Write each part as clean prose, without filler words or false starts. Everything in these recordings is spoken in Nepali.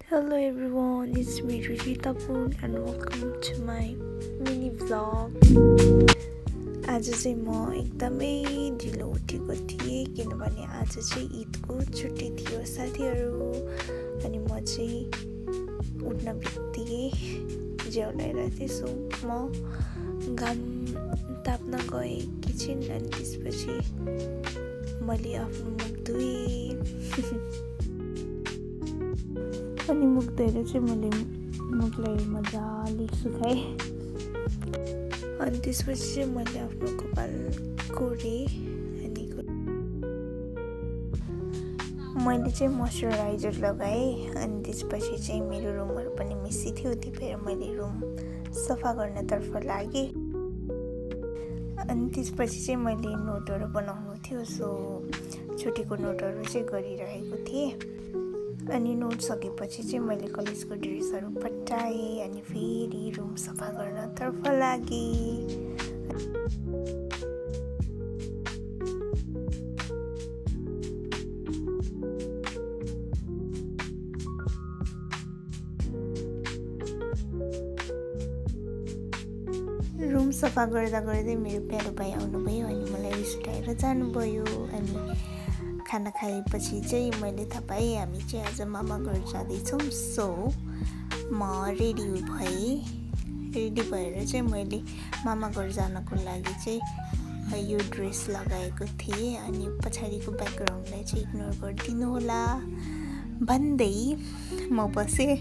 Hello everyone, it's me Rishi Tapun and welcome to my mini vlog. आज चाहिँ म एकदमै ढिलो उठेको थिएँ किनभने आज चाहिँ ईदको छुट्टी थियो साथीहरू। अनि म चाहिँ उठ्न बित्तिकै ज्याउलाएर त्यसो म घाम ताप्न गएँ किचन अनि त्यसपछि मैले आफ्नो मुख धोएँ। अनि मुख धोएर चाहिँ मैले मुखलाई मजाले सुकाएँ। अनि त्यसपछि चाहिँ मैले आफ्नो कपाल कोरेँ। अनि मैले चाहिँ मोइस्चराइजर लगाएँ। अनि त्यसपछि चाहिँ मेरो रुमहरू पनि मिसी थियो, त्यही भएर मैले रुम सफा गर्नतर्फ लागेँ। अनि त्यसपछि चाहिँ मैले नोटहरू बनाउनु थियो, सो छुट्टीको नोटहरू चाहिँ गरिरहेको थिएँ। अनि नोट सकेपछि चाहिँ मैले कलेजको ड्रेसहरू पट्टाएँ अनि फेरि रुम सफा गर्नतर्फ लागेँ। रुम सफा गर्दा गर्दै मेरो प्यारो भाइ आउनुभयो अनि मलाई रिसाएर जानुभयो। अनि खाना खाएपछि चाहिँ मैले थाहा पाएँ हामी चाहिँ आज मामा घर जाँदैछौँ। सो म रेडी भएर चाहिँ मैले मामा घर जानको लागि चाहिँ यो ड्रेस लगाएको थिएँ। अनि पछाडिको ब्याकग्राउन्डलाई चाहिँ इग्नोर गरिदिनु होला भन्दै म बसेँ।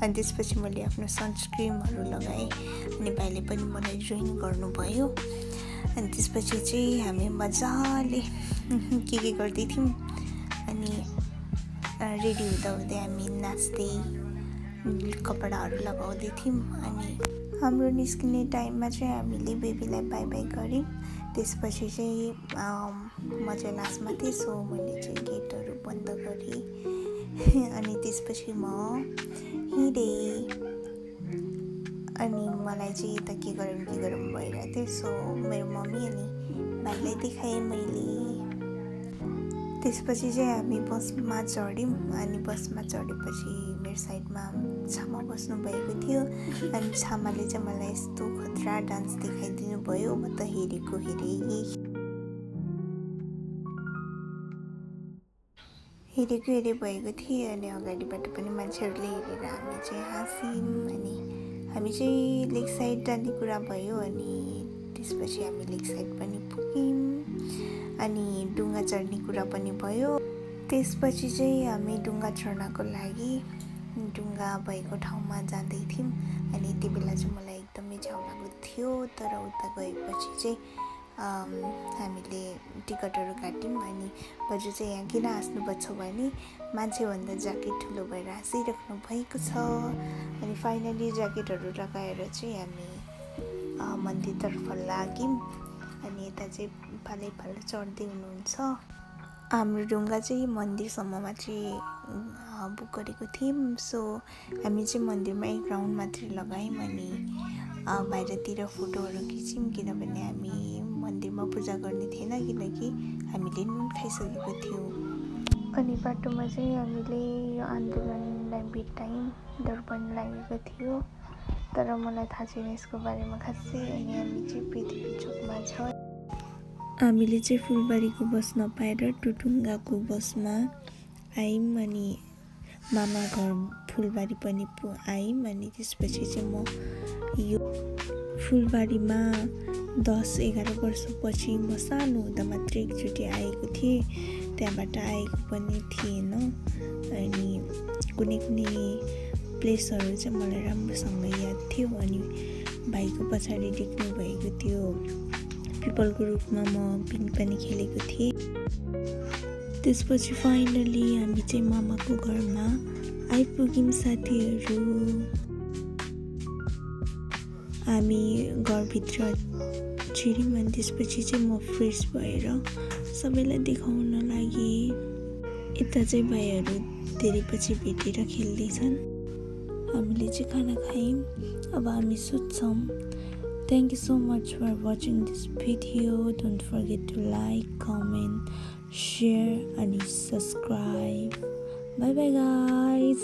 अनि त्यसपछि मैले आफ्नो सनस्क्रिमहरू लगाएँ अनि भाइले पनि मलाई जोइन गर्नुभयो। अनि त्यसपछि चाहिँ हामी मजाले के गर्दै थियौँ। अनि रेडी हुँदा हामी नाच्दै कपडाहरू लगाउँदै थियौँ। अनि हाम्रो निस्किने टाइममा चाहिँ हामीले बेबीलाई बाई बाई गऱ्यौँ। त्यसपछि चाहिँ म चाहिँ लास्टमा थिएँ, सो मैले चाहिँ गेटहरू बन्द गरेँ। अनि त्यसपछि म हिँडेँ। अनि मलाई चाहिँ यता के गरौँ भइरहेको थियो, सो मेरो मम्मी अनि भाइलाई देखाएँ मैले। त्यसपछि चाहिँ हामी बसमा चढ्यौँ। अनि बसमा चढेपछि मेरो साइडमा छामा बस्नुभएको थियो। अनि छामाले चाहिँ मलाई यस्तो खतरा डान्स देखाइदिनु भयो। म त हेरेको भएको थिएँ। अनि अगाडिबाट पनि मान्छेहरूले हेरेर हामी चाहिँ हाँस्यौँ। अनि हामी चाहिँ लेक साइड जाने कुरा भयो। अनि त्यसपछि हामी लेक साइड पनि पुग्यौँ। अनि डुङ्गा चढ्ने कुरा पनि भयो। त्यसपछि चाहिँ हामी डुङ्गा चढ्नको लागि डुङ्गा भएको ठाउँमा जाँदै थियौँ। अनि त्यो बेला चाहिँ मलाई एकदमै झ्याउ लागेको थियो। तर उता गएपछि चाहिँ हामीले टिकटहरू काट्यौँ। अनि बजु चाहिँ यहाँ किन हाँस्नुभएको छ भने मान्छेभन्दा ज्याकेट ठुलो भएर हाँसिराख्नु भएको छ। अनि फाइनली ज्याकेटहरू लगाएर चाहिँ हामी मन्दिरतर्फ लाग्यौँ। अनि यता चाहिँ पालै चढ्दै हुनुहुन्छ। हाम्रो ढुङ्गा चाहिँ मन्दिरसम्ममा चाहिँ बुक गरेको थियौँ। सो हामी चाहिँ मन्दिरमै ग्राउन्ड मात्रै लगायौँ। अनि बाहिरतिर फोटोहरू खिच्यौँ किनभने हामी मन्दिरमा पूजा गर्ने थिएन, किनकि हामीले नुन खाइसकेको थियौँ। अनि बाटोमा चाहिँ हामीले यो आन्दोलनलाई बितायौँ, दर्पण लागेको थियो। तर मलाई थाहा छैन यसको बारेमा खासै। अनि हामी चाहिँ पृथ्वी चोकमा छ। हामीले चाहिँ फुलबारीको बस नपाएर टुटुङ्गाको बसमा आयौँ। अनि मामा घर फुलबारी पनि आयौँ। अनि त्यसपछि चाहिँ म यो फुलबारीमा 10-11 वर्षपछि म सानो हुँदा मात्रै एकचोटि आएको थिएँ। त्यहाँबाट आएको पनि थिएन। अनि कुनै प्लेसहरू चाहिँ मलाई राम्रोसँग याद थियो। अनि भाइको पछाडि देख्नु भएको थियो पिपलको रुखमा म पिङ पनि खेलेको थिएँ। त्यसपछि फाइनली हामी चाहिँ मामाको घरमा आइपुग्यौँ साथीहरू। हामी घरभित्र छिर्यौँ। अनि त्यसपछि चाहिँ म फ्रेस भएर सबैलाई देखाउन लागेँ। यता चाहिँ भाइहरू धेरै पछि भेटेर खेल्दैछन्। हामीले चाहिँ खाना खायौँ। अब हामी सुत्छौँ। Thank you so much for watching this video. Don't forget to like, comment, share and subscribe. Bye bye guys.